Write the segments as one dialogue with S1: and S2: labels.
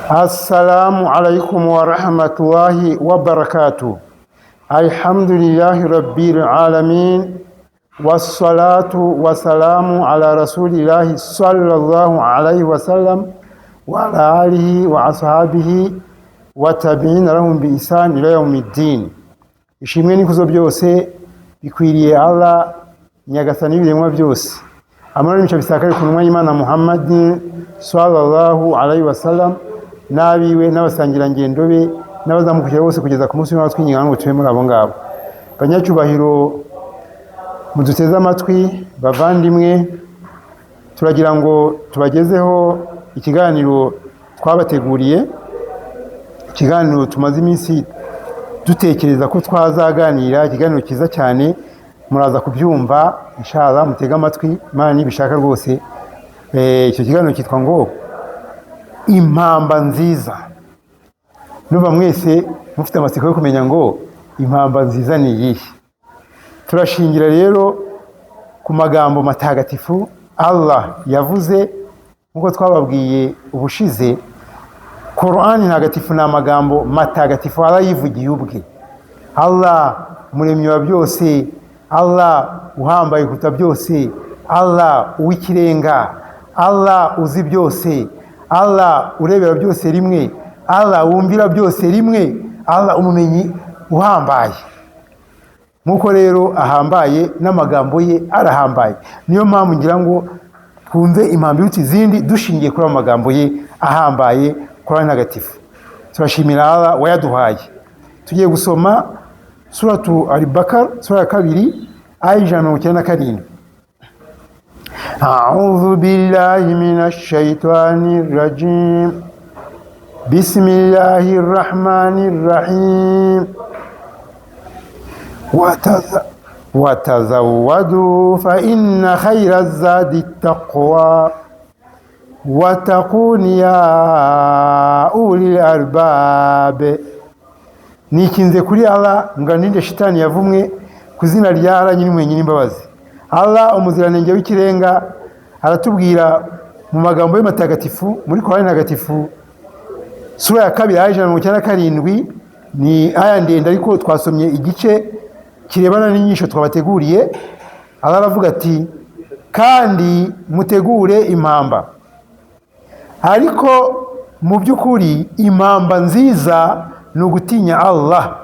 S1: Assalamu alaikum wa rahmatullahi wa barakatuh. Alhamdulillahi rabbil alamin. Wassalatu wassalamu ala rasulillahi sallallahu alaihi wasallam wa ala alihi wa ashabihi wa tabi'in lahum bi ihsan ila yawmiddin. Ishimwe n'ikuzo byose bikwiriye Allah nyagasani biremwa byose. Amara n'imico bisakare ku ntumwa y'Imana Muhammadin sallallahu alaihi wasallam nabiwe n'abasangira ngendo be n'abazamukira bose kugeza ku munsi w'abatwinyiga ngo tuwe muri abo ngabo. Banyacyubahiro muduteze amatwi bavandimwe, turagira ngo tubagezeho ikiganiro twabateguriye, ikiganiro tumaze iminsi dutekereza ko twazaganira, ikiganiro kiza cyane, muraza kubyumva inshallah, mutega amatwi Imana nibishaka rwose. Icyo kiganiro kitwa ngo impamba nziza. Nuba mwese mufite amatsiko yo kumenya ngo impamba nziza ni iyihe. Turashingira rero ku magambo matagatifu Allah yavuze, nkuko twababwiye ubushize. Qur'ani ntagatifu ni amagambo matagatifu Allah yivugiye ubwe. Allah umuremyi wa byose, Allah uhambaye kuruta byose, Allah uw'ikirenga, Allah uzi byose, Allah urebera byose rimwe, Allah wumvira byose rimwe, Allah umumenyi uhambaye. Nkuko rero ahambaye n'amagambo ye arahambaye, niyo mpamvu ngira ngo twumve impamvu y'uti izindi dushingiye kuri amagambo ye ahambaye, Qur'ani ntagatifu. Turashimira Allah wayaduhaye. Tugiye gusoma suratu Al-Baqara, sura ya 2 aya 197. A'udhu billahi minash shaitanir rajim. Bismillahir rahmanir rahim. Watazawwadu fa inna khayra zadi taqwa wattaqun ya ulil albab. Nikinze kuri Allah nganinde shitani yavumwe kuzina rya Allah nyine mwenyine imbabazi. Allah umuziranenge w'ikirenga aratubwira mu magambo y'amatagatifu muri Qur'ani ntagatifu, sura ya 2 aya 197. Ni aya ndende ariko twasomye igice kirebana n'inyisho twabateguriye. Allah aravuga ati kandi mutegure impamba, ariko mu by'ukuri impamba nziza ni ugutinya Allah.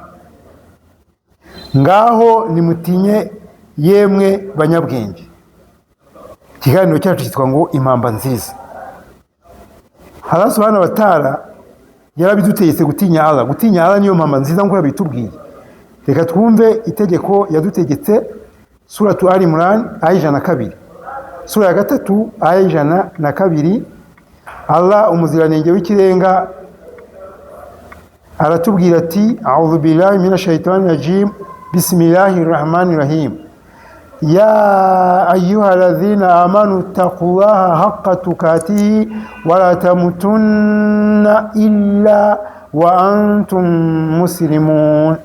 S1: Ngaho nimutinye yemwe banyabwenge. Ikiganiro cyacu cyitwa ngo impamba nziza. Allah subhanahu wa ta'ala yarabidutegetse gutinya Allah. Gutinya Allah niyo mpamba nziza nk'uko yabitubwiye. Reka twumve itegeko yadutegetse, suratu Ali Imran aya 102, sura ya 3 aya 102. Allah umuziranenge w'ikirenga aratubwira ati a'udhu billahi minash shaitani rajim. Bismillahir rahmanir rahim. Ya ayyuhalladhina amanu taqullaha haqqa tuqatih wa la tamutunna illa wa antum muslimun.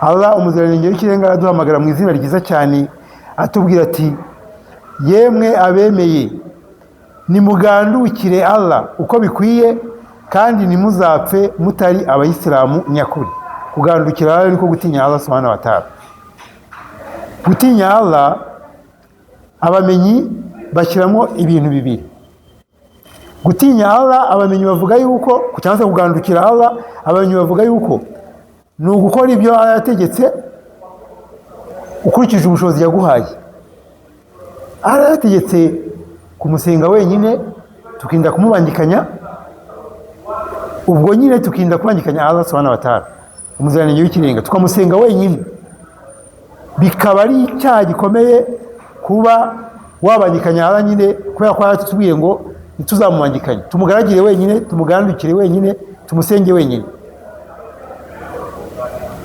S1: Allah umuziranenge w'ikirenga araduhamagara mu izina ryiza cyane, atubwira ati yemwe abemeye nimugandukire Allah uko bikwiye, kandi nimuzapfe mutari abayisilamu nyakuri. Kugandukira Allah niko gutinya Allah subhanahu wa ta'ala. Gutinya Allah abamenyi bashyiramo ibintu bibiri. Gutinya Allah abamenyi bavuga yuko cyangwa kugandukira Allah abamenyi bavuga yuko ni ugukora ibyo Allah yategetse ukurikije ubushobozi yaguhaye. Allah yategetse kumusenga wenyine, tukinda kumubangikanya, ubwo nyine tukinda kubangikanya Allah subhanahu wa ta'ala umuziranenge w'ikirenga, tukamusenga wenyine. Bikaba ari icyaha gikomeye kuba wabangikanya Allah nyine, kubera ko yaratubwiye ngo ntituzamubangikanye, tumugaragire wenyine, tumugandukire wenyine, tumusenge wenyine.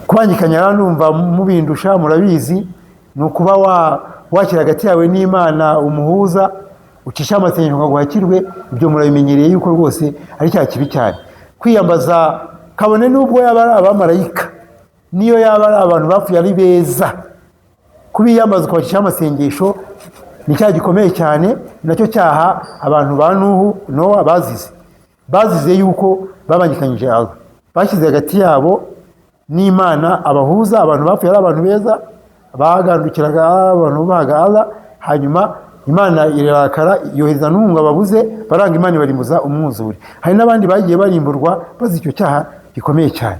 S1: Kubangikanya Allah numva mubindusha, murabizi, ni ukuba wakira hagati yawe n'Imana umuhuza, ucisha amasengesho ngo ibyo murabimenyereye yuko rwose ari cyaha kibi cyane. Kwiyambaza kabone n'ubwo yaba ari abamarayika, niyo yaba ari abantu bapfuye ari beza, kubiyambaza ukabacisha amasengesho ni cyaha gikomeye cyane, nacyo cyaha abantu ba Nowa bazize yuko babangikanyije Allah, bashyize hagati yabo n'Imana abahuza. Abantu bapfuye ari abantu beza, bagandukiraga abantu baga Allah, hanyuma Imana irarakara yohereza n'umwungu ababuze, baranga Imana barimbuza umwuzure. Hari n'abandi bagiye barimburwa bazi icyo cyaha gikomeye cyane.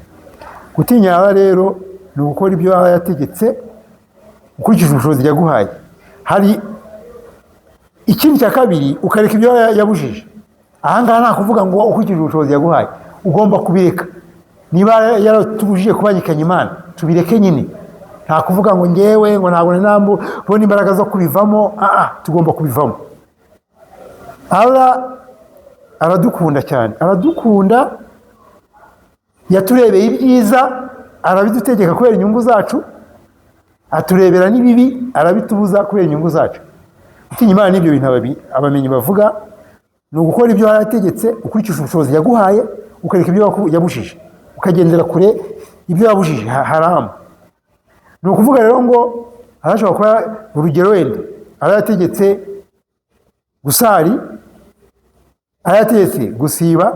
S1: Gutinya Allah rero ni gukora ibyo Allah yategetse ukurikije ubushobozi yaguhaye. Hari ikindi cya kabiri, ukareka ibyo yabujije. Ahangaha nta kuvuga ngo ukurikije ubushobozi yaguhaye, ugomba kubireka. Niba yaratubujije kubangikanya Imana, tubireke nyine. Nta kuvuga ngo ngewe ngo ntabwo nambona imbaraga zo kubivamo. Tugomba kubivamo. Allah aradukunda cyane, aradukunda, yaturebeye ibyiza arabidutegeka kubera inyungu zacu, aturebera n'ibibi arabitubuza kubera inyungu zacu. Gutinya Imana n'ibyo bintu abamenyi bavuga ni ugukora ibyo yategetse ukurikije ubushobozi yaguhaye, ukareka ibyo yabujije, ukagendera kure ibyo yabujije haramu. Ni ukuvuga rero ngo arashobora kuba urugero wenda arayategetse gusari, arayategetse gusiba,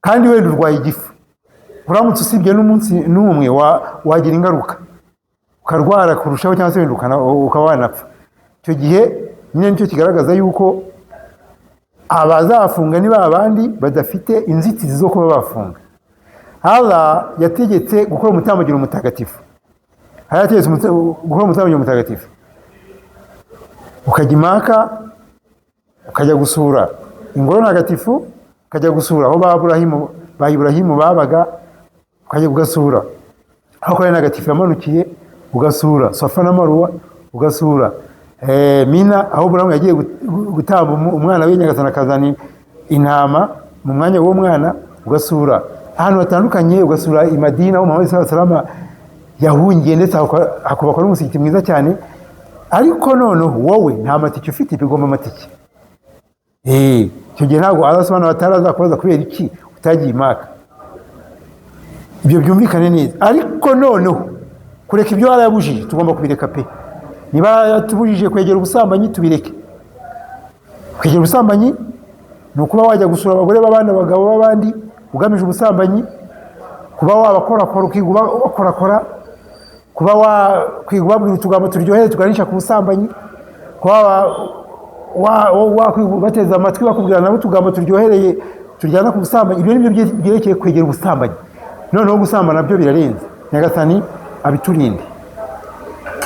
S1: kandi wenda urwaye igifu, uramutse usibye n'umunsi n'umwe wagira ingaruka, ukarwara kurushaho cyangwa se wenda ukaba wanapfa. Icyo gihe nyine nicyo kigaragaza yuko abazafunga ni babandi badafite inzitizi zo kuba bafunga. Allah yategetse gukora umutambagiro mutagatifu, yategetse gukora umutambagiro mutagatifu, ukajya Imaka, ukajya gusura ingoro ntagatifu, ukajya gusura aho ba Iburahimu babaga, ukajya ugasura aho Korani ntagatifu yamanukiye, ugasura Safa na Marwa, ugasura Mina aho Burahamu yagiye gutamba umwana we Nyagasani akazana intama mu mwanya w'uwo mwana, ugasura ahantu hatandukanye, ugasura i Madina aho Muhammad sallallahu alaihi wasallam yahungiye, ndetse hakubakwa n'umusigiti mwiza cyane. Ariko noneho wowe nta matike ufite, bigomba amatike. Icyo gihe ntabwo Allah subhanahu wa ta'ala azakubaza kubera iki utagiye Imaka. Ibyo byumvikane neza. Ariko noneho kureka ibyo Allah yabujije tugomba kubireka pe. Niba yatubujije kwegera ubusambanyi, tubireke. Kwegera ubusambanyi ni ukuba wajya gusura abagore b'abandi, abagabo b'abandi ugamije ubusambanyi, kuba wabakorakora ukiguba bakorakora, kuba wakwiga babwira utugambo turyoheye tuganisha ku busambanyi, kuba bateza amatwi bakubwira nabo utugambo turyohereye tujyana ku busambanyi. Ibyo nibyo byerekeye kwegera ubusambanyi. Noneho gusambana nabyo birarenze. Nyagasani abiturinde.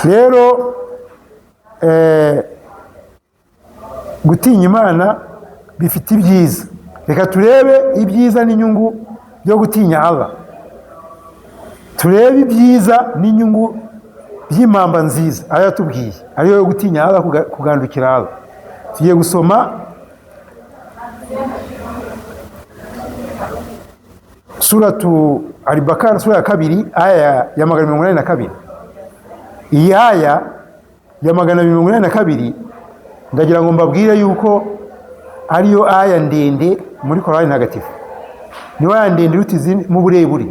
S1: Rero gutinya Imana bifite ibyiza. Reka turebe ibyiza n'inyungu byo gutinya Allah. Turebe ibyiza n'inyungu by'impamba nziza ayo yatubwiye, ariyo yo gutinya Allah, kugandukira Allah. Tugiye gusoma suratu Al-Baqara, sura ya 2 aya ya 182. Iyi aya ya 182 ndagira ngo mbabwire yuko ariyo aya ndende muri Korani ntagatifu. Niyo aya ndende rutizi mu burebure.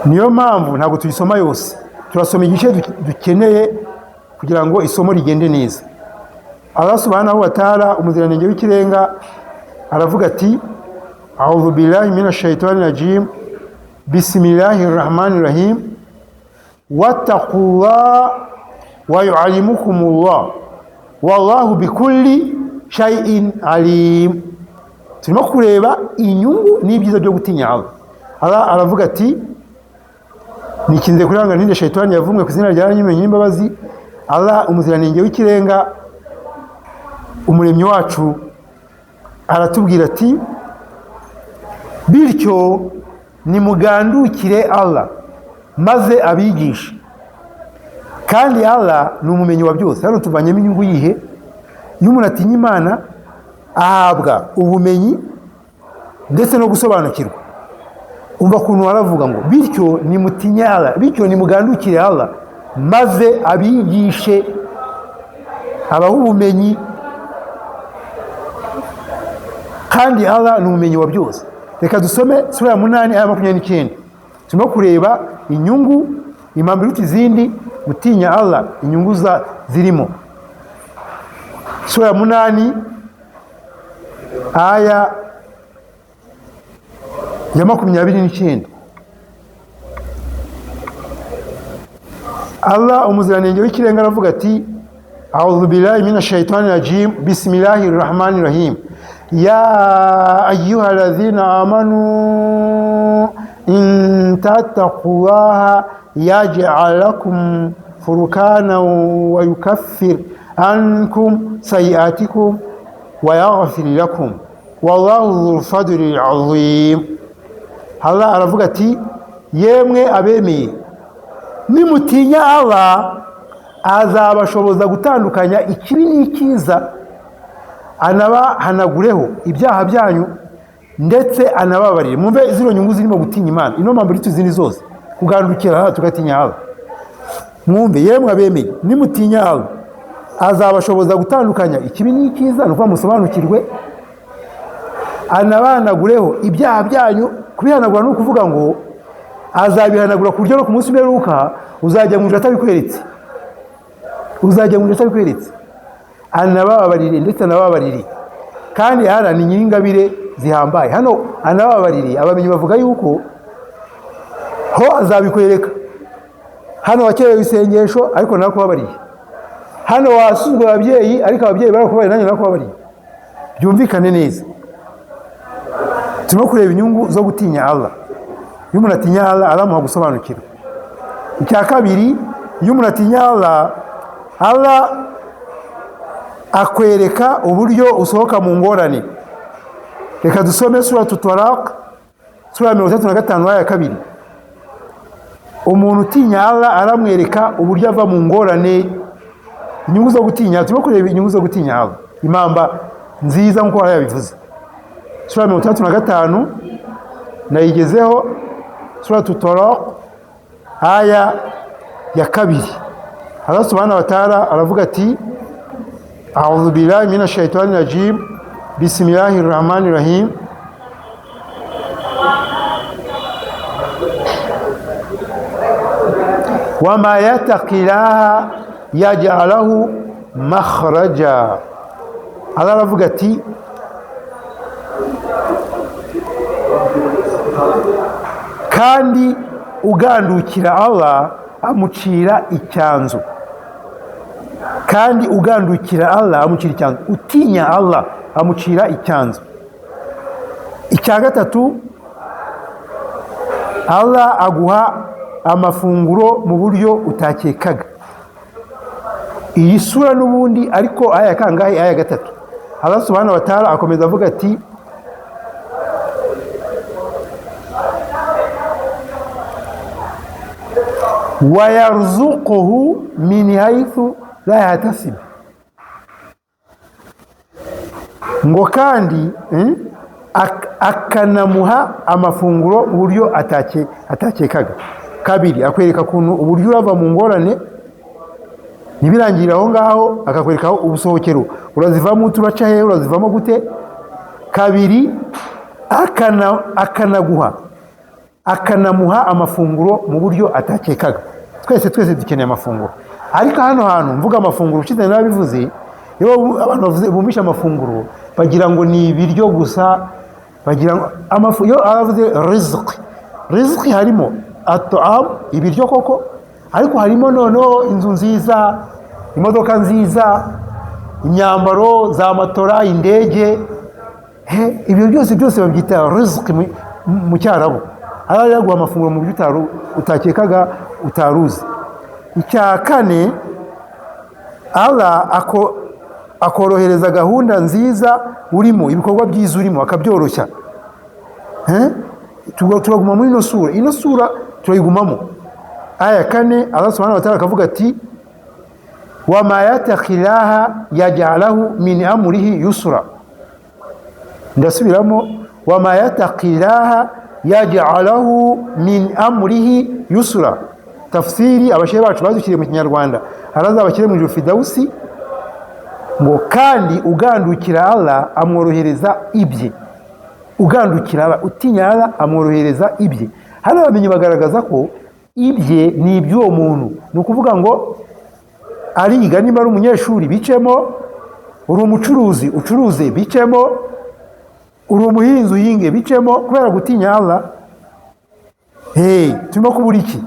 S1: Niyo mpamvu ntabwo tuyisoma yose, turasoma igice dukeneye kugira ngo isomo rigende neza. Allah subhanahu wa ta'ala umuziranenge w'ikirenga aravuga ati: A'udhu billahi minash shaitani rajim, bismillahir rahmanir rahim, wattaqullaha wa yu'allimukumullah, wallahu bikulli shay'in alim. Turimo kureba inyungu n'ibyiza byo gutinya Allah. Allah aravuga ati: nikinze kuranga ninde shaitani yavumwe ku izina rya Nyimenye imbabazi. Allah umuziranenge w'ikirenga, umuremyi wacu, aratubwira ati: bityo nimugandukire Allah maze abigisha, kandi Allah ni umumenyi wa byose. Hano tuvanyemo inyungu yihe? Iyo umuntu atinya Imana ahabwa ubumenyi ndetse no gusobanukirwa. Umva kuntu aravuga ngo bityo nimutinye Allah, bityo nimugandukire Allah maze abigishe, abaha ubumenyi, kandi Allah ni umumenyi wa byose. Reka dusome sura ya 8 aya 29. Turimo kureba inyungu impamvu iruta izindi gutinya Allah, inyungu zirimo. Sura ya 8 aya ya 29. Allah umuziranenge w'ikirenga aravuga ati a'udhu billahi minash shaitani rajim bismillahir rahmanir rahim ya ayyuhalladhina amanu in tattaqullaha yaj'al lakum furqana wa yukaffir ankum sayi'atikum wa yaghfir lakum wallahu dhul fadlil azim. Allah aravuga ati yemwe abemeye nimutinya Allah azabashoboza gutandukanya ikibi n'ikiza, anabahanagureho ibyaha byanyu ndetse anababarire. Mumve zino nyungu zirimo gutinya Imana, ino mpamvu tuzini zose kugandukira tugatinya Allah. Mwumve yemwe abemeye nimutinya Allah azabashoboza gutandukanya ikibi n'ikiza, nuko musobanukirwe, anabahanagureho ibyaha byanyu. Kubihanagura no kuvuga ngo azabihanagura ku buryo no ku munsi w'imperuka uzajya mu ijuru atabikweretse, uzajya mu ijuru atabikweretse. Anababarire ndetse anababarire, kandi hano ni nyir'ingabire zihambaye. Hano anababarire abamenyi bavuga yuko ho azabikwereka. Hano wakerewe isengesho ariko narakubabariye, hano wasuzwe ababyeyi ariko ababyeyi barakubabariye nanjye narakubabariye. Byumvikane neza. Turimo kureba inyungu zo gutinya Allah. Iyo umuntu atinya Allah aramuha gusobanukirwa. Icya kabiri, iyo umuntu atinya Allah, Allah akwereka uburyo usohoka mu ngorane. Reka dusome suratu Talaq sura 35 aya 2. Umuntu utinya Allah aramwereka uburyo ava mu ngorane. Inyungu zo gutinya, turimo kureba inyungu zo gutinya Allah, impamba nziza nkuko Allah yabivuze. Sura 35 nayigezeho, suratu Talaq aya ya 2. Allah subhanahu wa ta'ala aravuga ati a'udhu billahi minash shaitani rajim bismillahir rahmanir rahim wama yattaqillaha yaj'alahu makhraja. Allah aravuga ati kandi ugandukira Allah amucira icyanzu. Kandi ugandukira Allah amucira icyanzu. Utinya Allah amucira icyanzu. Icya gatatu, Allah aguha amafunguro mu buryo utakekaga. Iyi sura n'ubundi ariko aya kangahe? Aya 3. Allah subhanahu wa ta'ala akomeza avuga ati wa yarzuquhu min haythu la yahtasib. Ngo kandi akanamuha amafunguro mu buryo atakekaga. Kabiri, akwereka kuntu uburyo urava mu ngorane ntibirangira aho ngaho, akakwereka ubusohokero, urazivamo turaca he, urazivamo gute. Kabiri, akanamuha amafunguro mu buryo atakekaga. Twese dukeneye amafunguro, ariko hano hantu mvuga amafunguro ukize nabivuze, iyo abantu bumvisha amafunguro bagira ngo ni ibiryo gusa, bagira ngo iyo aravuze rizqi harimo at'am, ibiryo koko, ariko harimo noneho inzu nziza, imodoka nziza, imyambaro za matora, indege. Ibyo byose babyita rizqi mu Cyarabu. Allah yaguha amafunguro mu buryo utakekaga, utaruzi. Icya kane, Allah akorohereza gahunda nziza urimo, ibikorwa byiza urimo akabyoroshya. Turaguma muri ino sura turayigumamo. Aya 4, Allah subhanahu wa ta'ala akavuga ati wama yattaqillaha yaj'alahu min amrihi yusra. Ndasubiramo, wama yattaqillaha yaj'alahu min amrihi yusra. Tafsiri abashehe bacu bazukiriye mu Kinyarwanda, arazabakire mu ijuru Fidausi, ngo kandi ugandukira Allah amworohereza ibye. Ugandukira Allah, utinya Allah amworohereza ibye. Hano bamenye bagaragaza ko ibye ni iby'uwo muntu. Ni ukuvuga ngo ariga, niba ari umunyeshuri bicemo, uri umucuruzi ucuruze bicemo, uri umuhinzi uhinge bicemo, kubera gutinya Allah. Turimo kubura iki?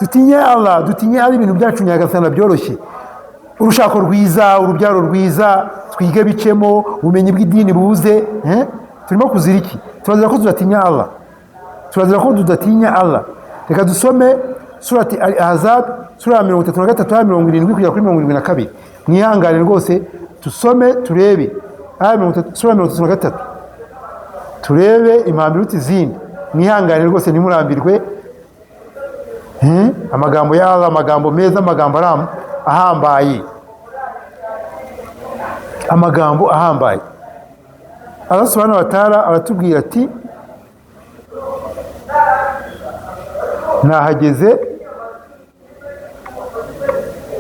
S1: Dutinye Allah, dutinye ari ibintu byacu Nyagasana byoroshye. Urushako rwiza, urubyaro rwiza, twige bicemo, ubumenyi bw'idini buze. Turimo kuzira iki? Turazira ko tudatinya Allah, turazira ko tudatinya Allah. Reka dusome surati Al-Ahzab, sura 33-70 kugera kuri 72. Mwihangane rwose tusome turebe sura 33, turebe impamvu iruta izindi. Mwihangane rwose ntimurambirwe. Amagambo ya Allah, amagambo meza, amagambo ahambaye, amagambo ahambaye. Allah subhanahu wa ta'ala aratubwira ati, nahageze.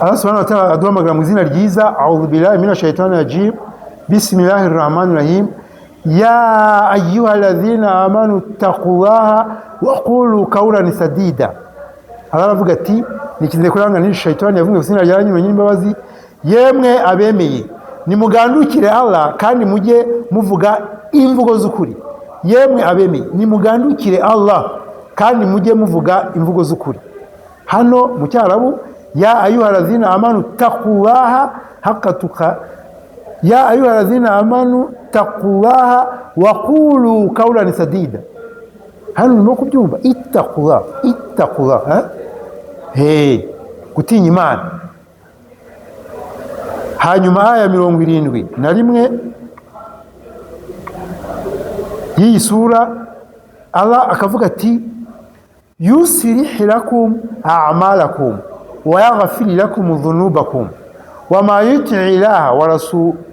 S1: Allah subhanahu wa ta'ala aduhamagara mu izina ryiza, a'udhu billahi minash shaitani rajim, bismillahir rahmanir rahim, ya ayyuhalladhina amanu taqullaha wa qulu qawlan sadida. Allah aravuga ati, nikize kuranga ni shaitani yavuga izina ryanyu n'imbabazi, yemwe abemeye nimugandukire Allah kandi mujye muvuga imvugo z'ukuri. Yemwe abemeye nimugandukire Allah kandi mujye muvuga imvugo z'ukuri. Hano mu Cyarabu, ya ayyuhalladhina amanu taqullaha haqqa tuqa, ya ayyuhalladhina amanu taqullaha wa qulu qawlan sadida. Hano nimo kubyumva, ittaqullah, ittaqullah, gutinya Imana. Hanyuma aya 71 y'iyi sura, Allah akavuga ati, yusrih lakum a'malakum wa yaghfir lakum dhunubakum wa ma yuti' ilaha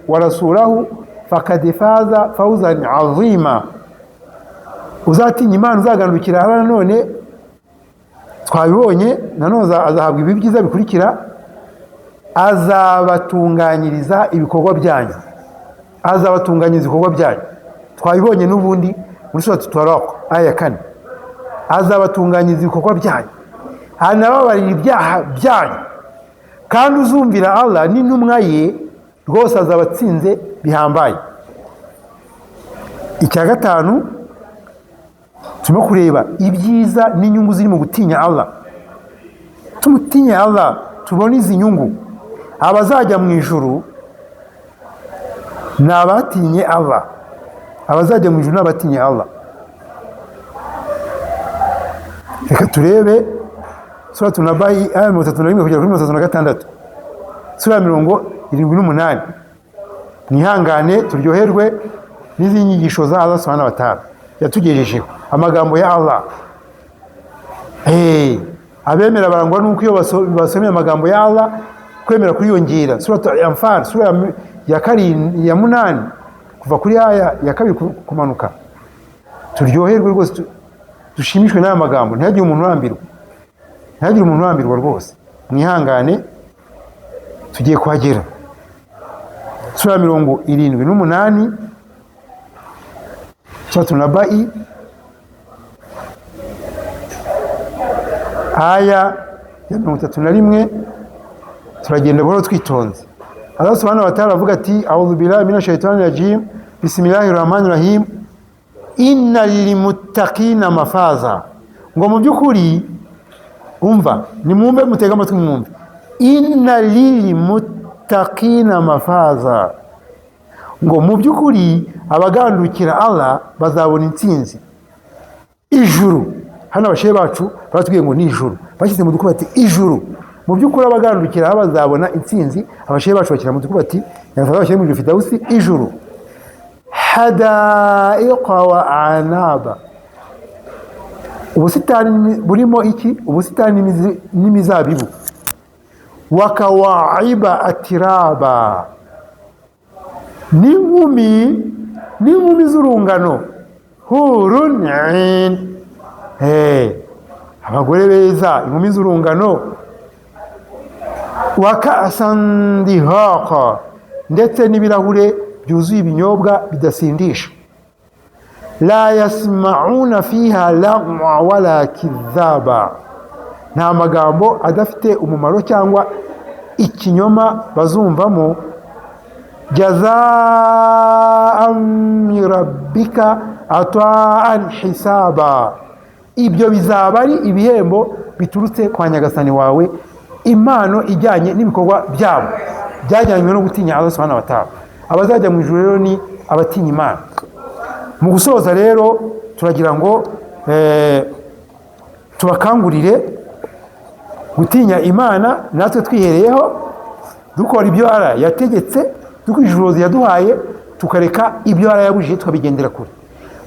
S1: wa rasulahu faqad faza fawzan 'azima. Uzatinya Imana, uzagandukira Allah. Nanone twabibonye, nanone azahabwa ibi byiza bikurikira, azabatunganyiriza ibikorwa byanyu, azabatunganyiriza ibikorwa byanyu. Twabibonye n'ubundi muri sura Tutaraq aya 4, azabatunganyiriza ibikorwa byanyu, anababarira ibyaha byanyu, kandi uzumvira Allah n'intumwa ye rwose azabatsinze bihambaye. Icya gatanu, turimo kureba ibyiza n'inyungu ziri mu gutinya Allah. Tumutinye Allah tubone izi nyungu. Abazajya mu ijuru n'abatinye Allah, abazajya mu ijuru n'abatinye Allah. Reka turebe sura Tunabai aya 31 kugera kuri 36, sura 78. Mwihangane turyoherwe n'izi nyigisho za Allah subhanahu wa ta'ala yatugejejeho, amagambo ya Allah. Abemera barangwa nuko iyo basomye amagambo ya Allah kwemera kuriyongera. Sura Al-Anfal sura ya 8 kuva kuri aya ya 2 kumanuka. Turyoherwe rwose, dushimishwe n'aya magambo, ntihagire umuntu urambirwa, ntihagire umuntu urambirwa rwose. Mwihangane tugiye kuhagera. Sura 78 sura Tunabai aya ya 31. Turagenda buhoro twitonze. Allah subhanahu wa ta'ala avuga ati, a'udhu billahi minash shaitani rajim, bismillahir rahmanir rahim, inna lilmuttaqina mafaza. Ngo mu byukuri, umva, nimumbe mutega amatwi mwumve, inna lilmuttaqina mafaza. Ngo mu byukuri abagandukira Allah bazabona intsinzi. Ijuru, hano abashehe bacu baratubwiye ngo ni ijuru, bashyize mu dukuba ati ijuru. Mu byukuri abagandukira bazabona intsinzi. Abashehe bacu bakira mu dukuba ati Nyagasani bashyire mu ijuru Fidausi, ijuru. Hadaiqa wa anaba, ubusitani burimo iki? Ubusitani n'imizabibu. Wakawaiba atiraba, n'inkumi z'urungano. Hurun 'ain, abagore beza, inkumi z'urungano. Waka'san dihaqa, ndetse n'ibirahure byuzuye ibinyobwa bidasindisha. La yasma'una fiha lagwa wala kidhaba, nta magambo adafite umumaro cyangwa ikinyoma bazumvamo, jazaan min rabbika ataan hisaba, ibyo bizaba ari ibihembo biturutse kwa nyagasani wawe, impano ijyanye n'ibikorwa byabo byajyanywe no gutinya Allah subhanahu wa ta'ala. Abazajya mu ijuru rero ni abatinya Imana. Mu gusoza rero turagira ngo tubakangurire gutinya Imana, natwe twihereyeho dukora ibyo Allah yategetse, dukurikije ubushobozi yaduhaye, tukareka ibyo Allah yabujije tukabigendera kure.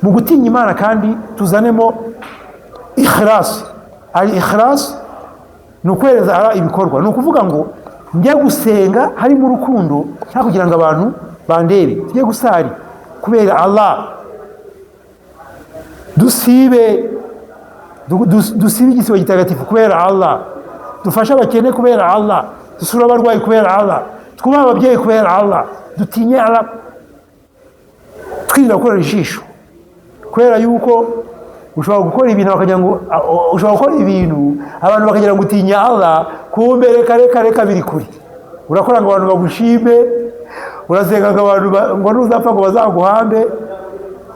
S1: Mu gutinya Imana kandi tuzanemo ikhlas. Al-ikhlas ni ukwereza Allah ibikorwa, ni ukuvuga ngo njye gusenga harimo urukundo, nta kugira ngo abantu bandebe, tujye gusari kubera Allah, dusibe igisibo gitagatifu kubera Allah, dufashe abakene kubera Allah, dusura abarwayi kubera Allah, twubahe ababyeyi kubera Allah, dutinye Allah, twirinda gukorera ijisho, kubera yuko ushobora gukora ibintu bakagira ngo abantu bakagira ngo utinya Allah, kumbe reka biri kuri. Urakora ngo abantu bagushime, urasenga ngo abantu ngo nuzapfa ngo bazaguhambe,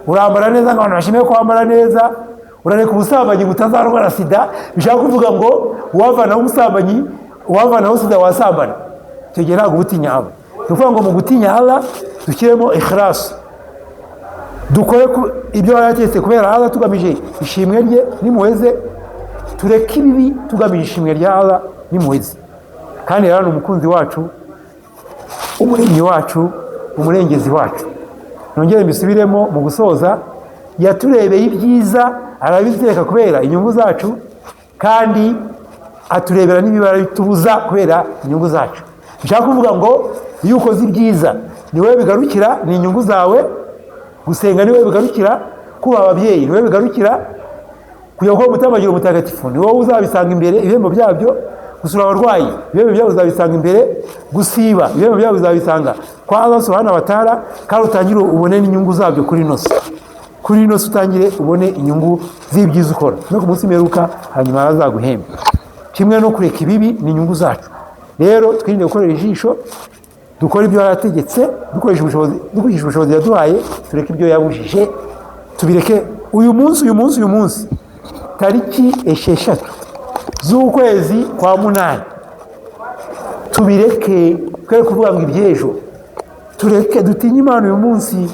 S1: urambara neza ngo abantu bashime ko wambara neza, urareka ubusambanyi butazarwara sida, bishaka kuvuga ngo uwavanaho ubusambanyi, uwavanaho sida wasambana, icyo gihe ntabwo ubutinya Allah. Ni ukuvuga ngo mu gutinya Allah dushyiremo ikhlas, dukore ibyo yategetse kubera Allah tugamije ishimwe rye nimuweze, tureke ibibi tugamije ishimwe rya Allah nimuweze. Kandi rero ni umukunzi wacu, umuremyi wacu, umurengezi wacu. Nongere mbisubiremo mu gusoza, yaturebeye ibyiza arabiteka kubera inyungu zacu, kandi aturebera n'ibibara bitubuza kubera inyungu zacu. Bishaka kuvuga ngo iyo ukoze ibyiza ni wowe bigarukira, ni inyungu zawe. Gusenga ni wowe bigarukira, kuba ababyeyi ni wowe bigarukira, kujya gukora umutamagiro mutagatifu ni wowe uzabisanga imbere ibihembo byabyo, gusura abarwayi ibihembo byabo uzabisanga imbere, gusiba ibihembo byabo uzabisanga kwa Allah subhanahu wa ta'ala. Kandi utangire ubone n'inyungu zabyo kuri ino si utangire ubone inyungu z'ibyiza ukora no ku munsi mperuka, hanyuma azaguhemba. Kimwe no kureka ibibi ni inyungu zacu. Rero twirinde gukorera ijisho, dukora ibyo yarategetse, dukoresha ubushobozi yaduhaye, tureke ibyo yabujije, tubireke uyu munsi tariki 6 z'ukwezi kwa 8, tubireke, twe kuvuga ngo ibyejo, tureke dutinye Imana uyu munsi,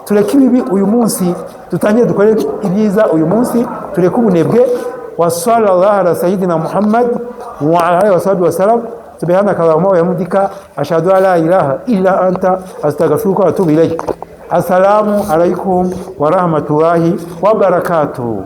S1: tureke ibibi uyu munsi, dutangire dukore ibyiza uyu munsi, tureke ubunebwe. Wa sallallahu ala sayyidina Muhammad wa ala alihi wa sallam. Subhanaka Allahumma wa bihamdika, ashhadu an la ilaha illa anta, astaghfiruka wa atubu ilayk. Assalamu alaikum wa rahmatullahi wa barakatuh.